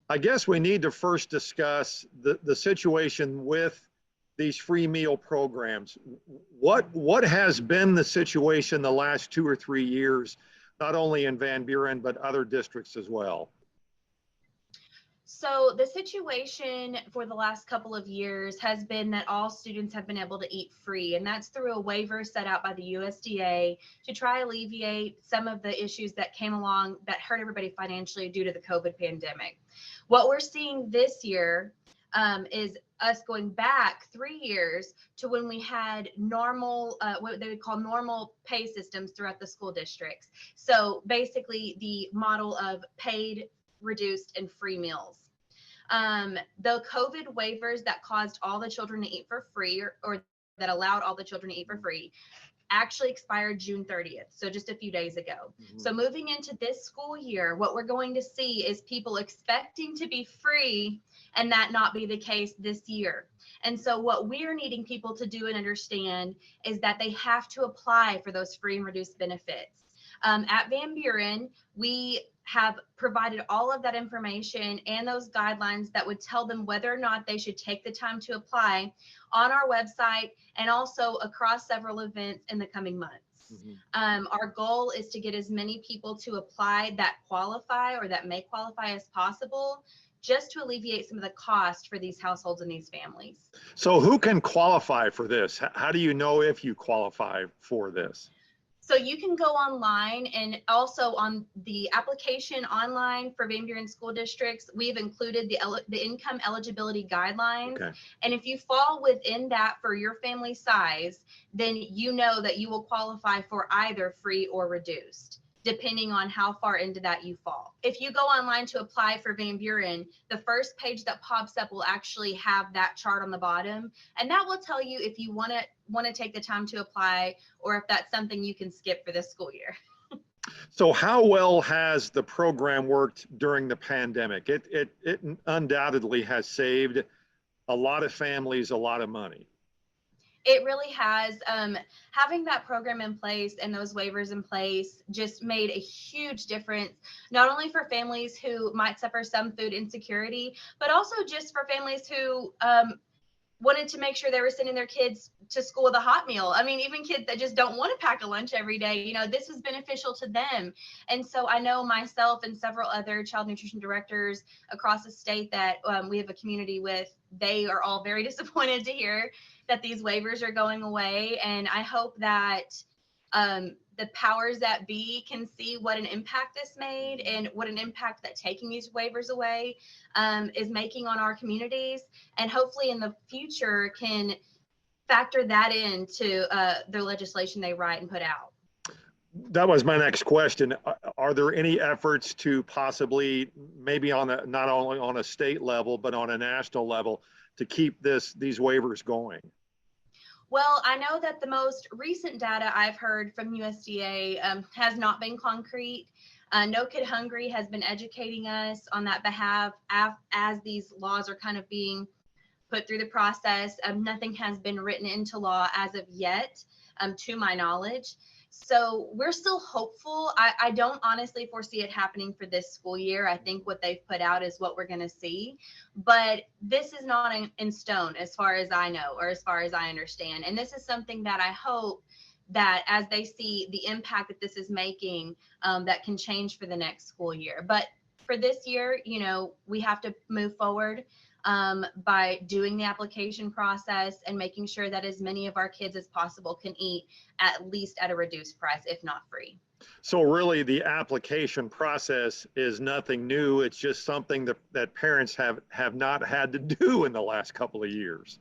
I guess we need to first discuss the situation with these free meal programs. What has been the situation the last 2 or 3 years, not only in Van Buren, but other districts as well? So the situation for the last couple of years has been that all students have been able to eat free, and that's through a waiver set out by the USDA to try alleviate some of the issues that came along that hurt everybody financially due to the COVID pandemic. What we're seeing this year is us going back 3 years to when we had normal, what they would call normal pay systems throughout the school districts. So basically the model of paid, reduced, and free meals. The COVID waivers that caused all the children to eat for free, or that allowed all the children to eat for free, actually expired June 30th, so just a few days ago. Mm-hmm. So moving into this school year, what we're going to see is people expecting to be free and that not be the case this year. And so what we're needing people to do and understand is that they have to apply for those free and reduced benefits. At Van Buren, we have provided all of that information and those guidelines that would tell them whether or not they should take the time to apply on our website and also across several events in the coming months. Mm-hmm. Our goal is to get as many people to apply that qualify or that may qualify as possible, just to alleviate some of the cost for these households and these families. So who can qualify for this? How do you know if you qualify for this? So you can go online, and also on the application online for Van Buren school districts, we've included the income eligibility guidelines. Okay. And if you fall within that for your family size, then you know that you will qualify for either free or reduced, depending on how far into that you fall. If you go online to apply for Van Buren, the first page that pops up will actually have that chart on the bottom, and that will tell you if you want to take the time to apply or if that's something you can skip for this school year. So how well has the program worked during the pandemic? It undoubtedly has saved a lot of families a lot of money. It really has. Having that program in place and those waivers in place just made a huge difference, not only for families who might suffer some food insecurity, but also just for families who wanted to make sure they were sending their kids to school with a hot meal. I mean, even kids that just don't want to pack a lunch every day, this was beneficial to them. And so I know myself and several other child nutrition directors across the state that we have a community with, they are all very disappointed to hear that these waivers are going away. And I hope that the powers that be can see what an impact this made and what an impact that taking these waivers away is making on our communities, and hopefully in the future can factor that into the legislation they write and put out. That was my next question. Are there any efforts to possibly, maybe not only on a state level, but on a national level, to keep these waivers going? Well, I know that the most recent data I've heard from USDA has not been concrete. No Kid Hungry has been educating us on that behalf as these laws are kind of being put through the process. Nothing has been written into law as of yet, to my knowledge. So we're still hopeful. I don't honestly foresee it happening for this school year. I think what they've put out is what we're going to see. But this is not in stone as far as I know, or as far as I understand. And this is something that I hope that as they see the impact that this is making, that can change for the next school year. But for this year, we have to move forward by doing the application process and making sure that as many of our kids as possible can eat at least at a reduced price, if not free. So really the application process is nothing new. It's just something that parents have not had to do in the last couple of years.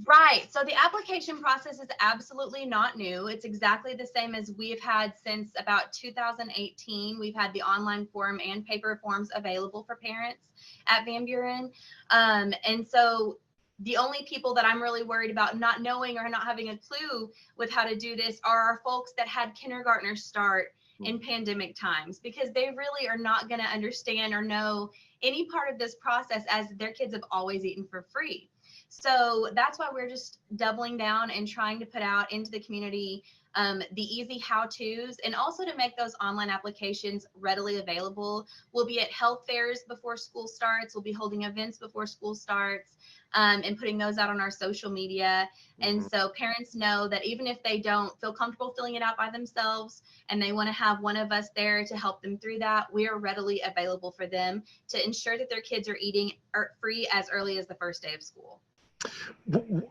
Right. So the application process is absolutely not new. It's exactly the same as we've had since about 2018. We've had the online form and paper forms available for parents at Van Buren. And so the only people that I'm really worried about not knowing or not having a clue with how to do this are our folks that had kindergartners start in pandemic times, because they really are not going to understand or know any part of this process, as their kids have always eaten for free. So that's why we're just doubling down and trying to put out into the community the easy how-tos, and also to make those online applications readily available. We'll be at health fairs before school starts. We'll be holding events before school starts, and putting those out on our social media. And so parents know that even if they don't feel comfortable filling it out by themselves and they want to have one of us there to help them through that, we are readily available for them to ensure that their kids are eating free as early as the first day of school.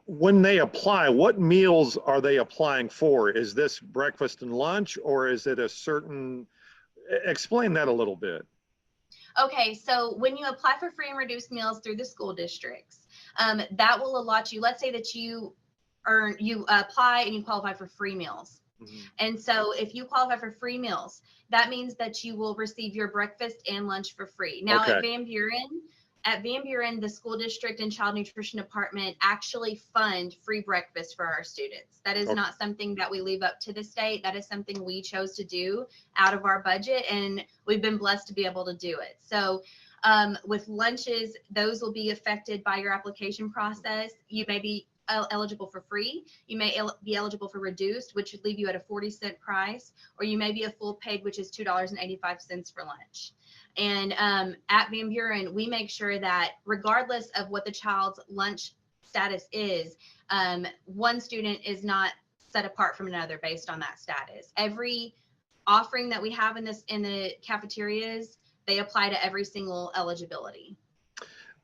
When they apply, what meals are they applying for? Is this breakfast and lunch, or is it a certain, explain that a little bit. Okay, so when you apply for free and reduced meals through the school districts, that will allot you, let's say that you apply and you qualify for free meals. And so if you qualify for free meals, that means that you will receive your breakfast and lunch for free. Now at Van Buren, the school district and child nutrition department actually fund free breakfast for our students. That is not something that we leave up to the state. That is something we chose to do out of our budget, and we've been blessed to be able to do it. So with lunches, those will be affected by your application process. You may be eligible for free. You may be eligible for reduced, which would leave you at a 40-cent price, or you may be a full paid, which is $2.85 for lunch. And at Van Buren, we make sure that regardless of what the child's lunch status is, one student is not set apart from another based on that status. Every offering that we have in the cafeterias, they apply to every single eligibility.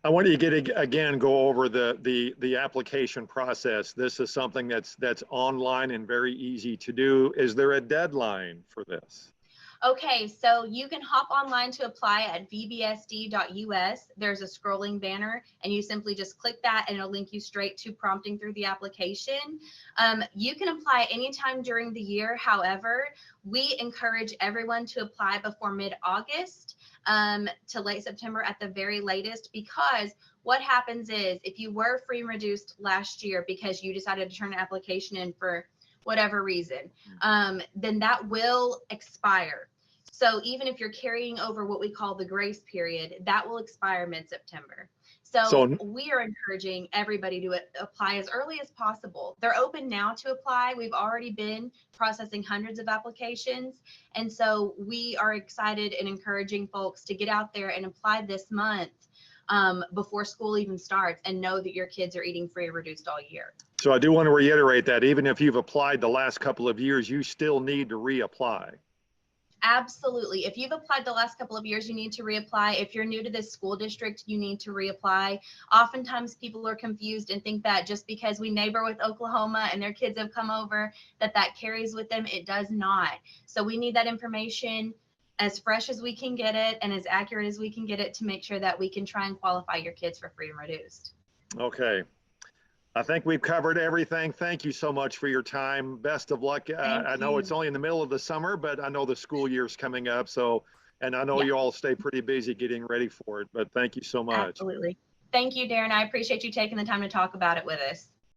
I want you to go over the application process. This is something that's online and very easy to do. Is there a deadline for this? Okay, so you can hop online to apply at vbsd.us. There's a scrolling banner, and you simply just click that, and it'll link you straight to prompting through the application. You can apply anytime during the year. However, we encourage everyone to apply before mid-August to late September at the very latest, because what happens is if you were free and reduced last year because you decided to turn an application in for whatever reason, then that will expire. So even if you're carrying over what we call the grace period, that will expire mid-September. So we are encouraging everybody to apply as early as possible. They're open now to apply. We've already been processing hundreds of applications. And so we are excited and encouraging folks to get out there and apply this month before school even starts, and know that your kids are eating free or reduced all year. So I do want to reiterate that even if you've applied the last couple of years, you still need to reapply. Absolutely. If you've applied the last couple of years, you need to reapply. If you're new to this school district, you need to reapply. Oftentimes people are confused and think that just because we neighbor with Oklahoma and their kids have come over, that carries with them. It does not. So we need that information as fresh as we can get it and as accurate as we can get it to make sure that we can try and qualify your kids for free and reduced. Okay. I think we've covered everything. Thank you so much for your time. Best of luck. I know it's only in the middle of the summer, but I know the school year's coming up. So, and I know you all stay pretty busy getting ready for it, but thank you so much. Absolutely. Thank you, Darren. I appreciate you taking the time to talk about it with us.